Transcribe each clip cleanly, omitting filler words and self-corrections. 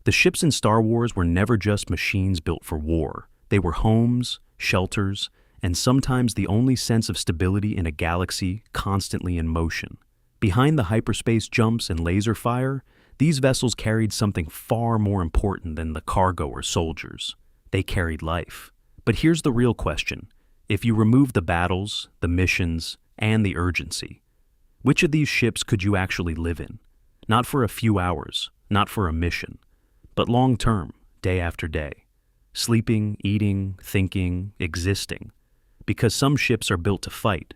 The ships in Star Wars were never just machines built for war. They were homes, shelters, and sometimes the only sense of stability in a galaxy constantly in motion. Behind the hyperspace jumps and laser fire, these vessels carried something far more important than the cargo or soldiers. They carried life. But here's the real question. If you remove the battles, the missions, and the urgency, which of these ships could you actually live in? Not for a few hours, not for a mission, but long term, day after day. Sleeping, eating, thinking, existing. Because some ships are built to fight,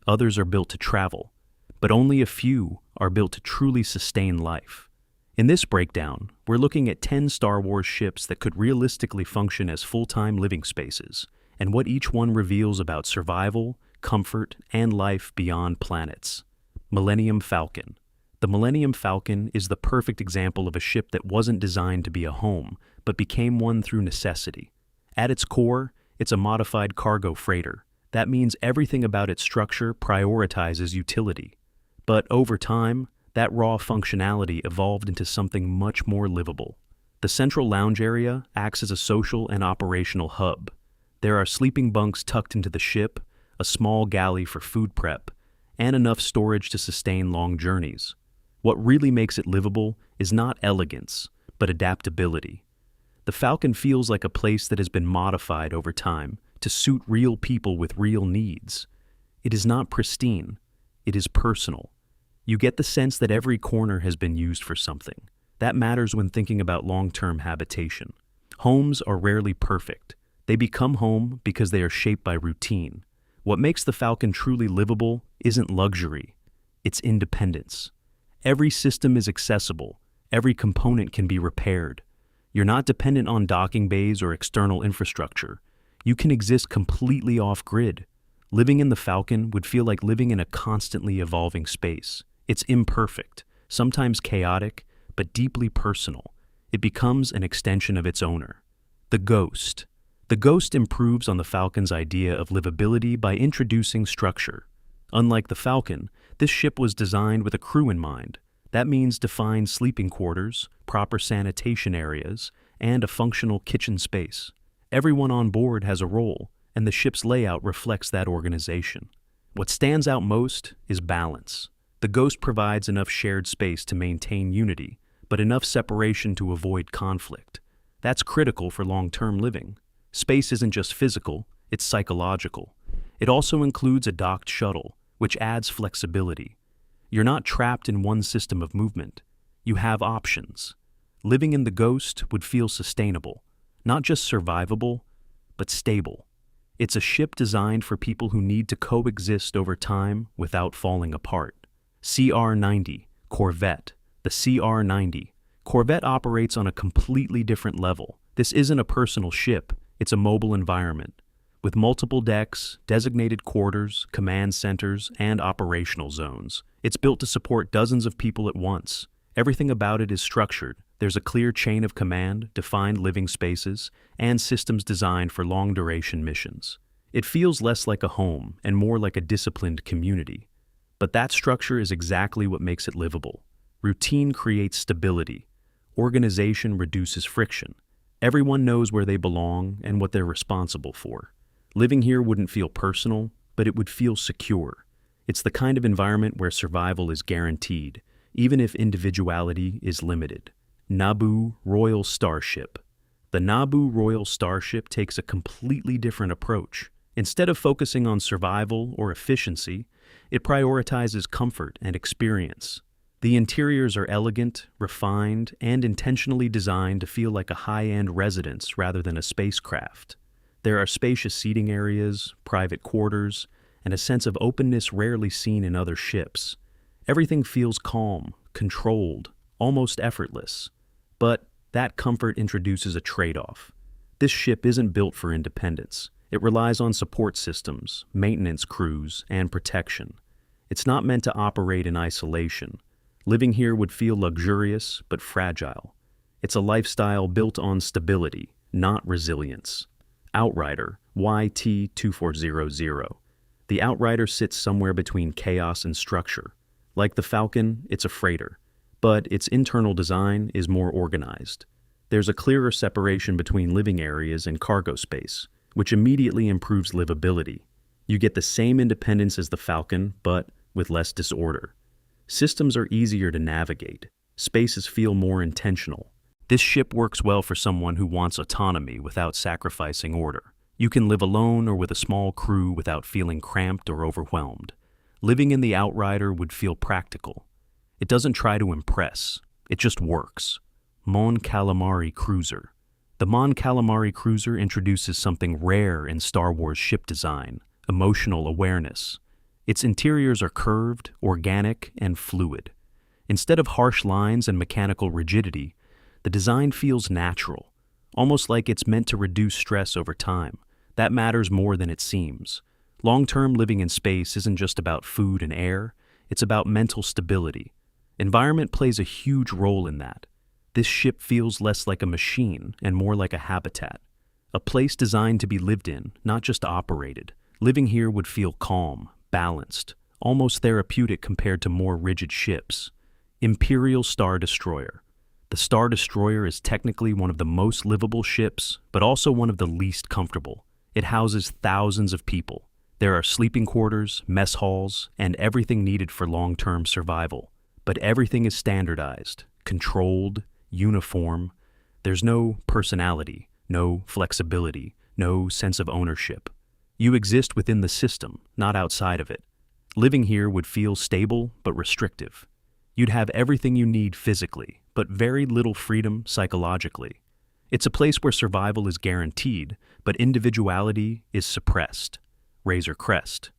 others are built to travel, but only a few are built to truly sustain life. In this breakdown, we're looking at 10 Star Wars ships that could realistically function as full-time living spaces, and what each one reveals about survival, comfort, and life beyond planets. Millennium Falcon. The Millennium Falcon is the perfect example of a ship that wasn't designed to be a home, but became one through necessity. At its core, it's a modified cargo freighter. That means everything about its structure prioritizes utility. But over time, that raw functionality evolved into something much more livable. The central lounge area acts as a social and operational hub. There are sleeping bunks tucked into the ship, a small galley for food prep, and enough storage to sustain long journeys. What really makes it livable is not elegance, but adaptability. The Falcon feels like a place that has been modified over time to suit real people with real needs. It is not pristine, it is personal. You get the sense that every corner has been used for something. That matters when thinking about long-term habitation. Homes are rarely perfect. They become home because they are shaped by routine. What makes the Falcon truly livable isn't luxury, it's independence. Every system is accessible, every component can be repaired. You're not dependent on docking bays or external infrastructure. You can exist completely off-grid. Living in the Falcon would feel like living in a constantly evolving space. It's imperfect, sometimes chaotic, but deeply personal. It becomes an extension of its owner. The Ghost. The Ghost improves on the Falcon's idea of livability by introducing structure. Unlike the Falcon, this ship was designed with a crew in mind. That means defined sleeping quarters, proper sanitation areas, and a functional kitchen space. Everyone on board has a role, and the ship's layout reflects that organization. What stands out most is balance. The Ghost provides enough shared space to maintain unity, but enough separation to avoid conflict. That's critical for long-term living. Space isn't just physical, it's psychological. It also includes a docked shuttle, which adds flexibility. You're not trapped in one system of movement. You have options. Living in the Ghost would feel sustainable, not just survivable, but stable. It's a ship designed for people who need to coexist over time without falling apart. CR-90, Corvette. The CR-90. Corvette operates on a completely different level. This isn't a personal ship, it's a mobile environment. With multiple decks, designated quarters, command centers, and operational zones. It's built to support dozens of people at once. Everything about it is structured. There's a clear chain of command, defined living spaces, and systems designed for long-duration missions. It feels less like a home and more like a disciplined community. But that structure is exactly what makes it livable. Routine creates stability. Organization reduces friction. Everyone knows where they belong and what they're responsible for. Living here wouldn't feel personal, but it would feel secure. It's the kind of environment where survival is guaranteed, even if individuality is limited. Naboo Royal Starship. The Naboo Royal Starship takes a completely different approach. Instead of focusing on survival or efficiency, it prioritizes comfort and experience. The interiors are elegant, refined, and intentionally designed to feel like a high-end residence rather than a spacecraft. There are spacious seating areas, private quarters, and a sense of openness rarely seen in other ships. Everything feels calm, controlled, almost effortless. But that comfort introduces a trade-off. This ship isn't built for independence. It relies on support systems, maintenance crews, and protection. It's not meant to operate in isolation. Living here would feel luxurious but fragile. It's a lifestyle built on stability, not resilience. Outrider, YT2400. The Outrider sits somewhere between chaos and structure. Like the Falcon, it's a freighter, but its internal design is more organized. There's a clearer separation between living areas and cargo space, which immediately improves livability. You get the same independence as the Falcon, but with less disorder. Systems are easier to navigate. Spaces feel more intentional. This ship works well for someone who wants autonomy without sacrificing order. You can live alone or with a small crew without feeling cramped or overwhelmed. Living in the Outrider would feel practical. It doesn't try to impress. It just works. Mon Calamari Cruiser. The Mon Calamari Cruiser introduces something rare in Star Wars ship design: emotional awareness. Its interiors are curved, organic, and fluid. Instead of harsh lines and mechanical rigidity, the design feels natural, almost like it's meant to reduce stress over time. That matters more than it seems. Long-term living in space isn't just about food and air, it's about mental stability. Environment plays a huge role in that. This ship feels less like a machine and more like a habitat. A place designed to be lived in, not just operated. Living here would feel calm, balanced, almost therapeutic compared to more rigid ships. Imperial Star Destroyer. The Star Destroyer is technically one of the most livable ships, but also one of the least comfortable. It houses thousands of people. There are sleeping quarters, mess halls, and everything needed for long-term survival. But everything is standardized, controlled, uniform. There's no personality, no flexibility, no sense of ownership. You exist within the system, not outside of it. Living here would feel stable but restrictive. You'd have everything you need physically, but very little freedom psychologically. It's a place where survival is guaranteed, but individuality is suppressed. Razor Crest.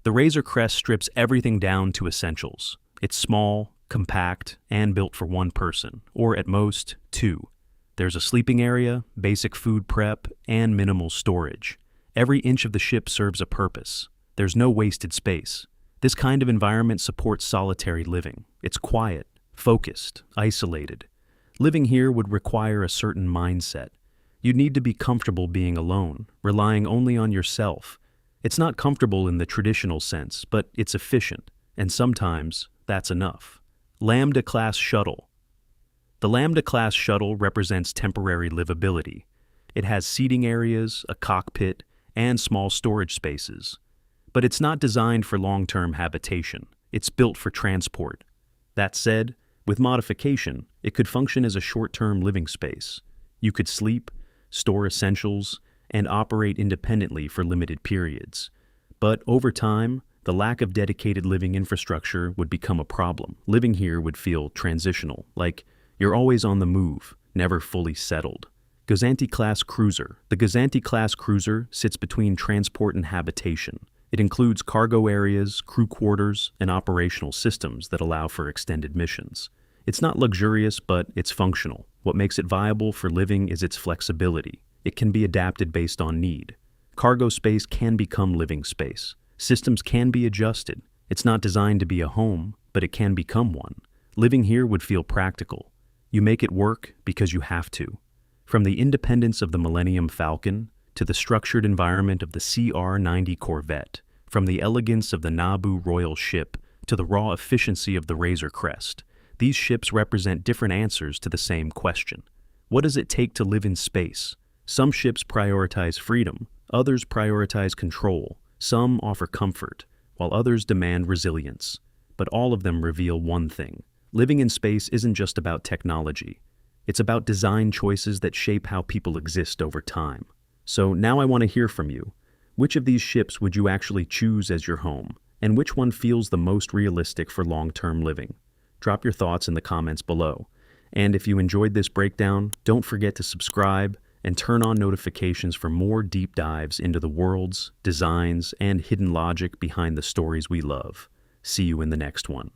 The Razor Crest strips everything down to essentials. It's small, compact, and built for one person, or at most, two. There's a sleeping area, basic food prep, and minimal storage. Every inch of the ship serves a purpose. There's no wasted space. This kind of environment supports solitary living. It's quiet, focused, isolated. Living here would require a certain mindset. You'd need to be comfortable being alone, relying only on yourself. It's not comfortable in the traditional sense, but it's efficient, and sometimes that's enough. Lambda-class shuttle. The Lambda-class shuttle represents temporary livability. It has seating areas, a cockpit, and small storage spaces. But it's not designed for long-term habitation. It's built for transport. That said, with modification, it could function as a short-term living space. You could sleep, store essentials, and operate independently for limited periods. But over time, the lack of dedicated living infrastructure would become a problem. Living here would feel transitional, like you're always on the move, never fully settled. Gozanti-class cruiser. The Gozanti-class cruiser sits between transport and habitation. It includes cargo areas, crew quarters, and operational systems that allow for extended missions. It's not luxurious, but it's functional. What makes it viable for living is its flexibility. It can be adapted based on need. Cargo space can become living space. Systems can be adjusted. It's not designed to be a home, but it can become one. Living here would feel practical. You make it work because you have to. From the independence of the Millennium Falcon to the structured environment of the CR-90 Corvette, from the elegance of the Naboo Royal Ship to the raw efficiency of the Razor Crest, these ships represent different answers to the same question. What does it take to live in space? Some ships prioritize freedom, others prioritize control, some offer comfort, while others demand resilience. But all of them reveal one thing. Living in space isn't just about technology. It's about design choices that shape how people exist over time. So now I want to hear from you. Which of these ships would you actually choose as your home? And which one feels the most realistic for long-term living? Drop your thoughts in the comments below. And if you enjoyed this breakdown, don't forget to subscribe and turn on notifications for more deep dives into the worlds, designs, and hidden logic behind the stories we love. See you in the next one.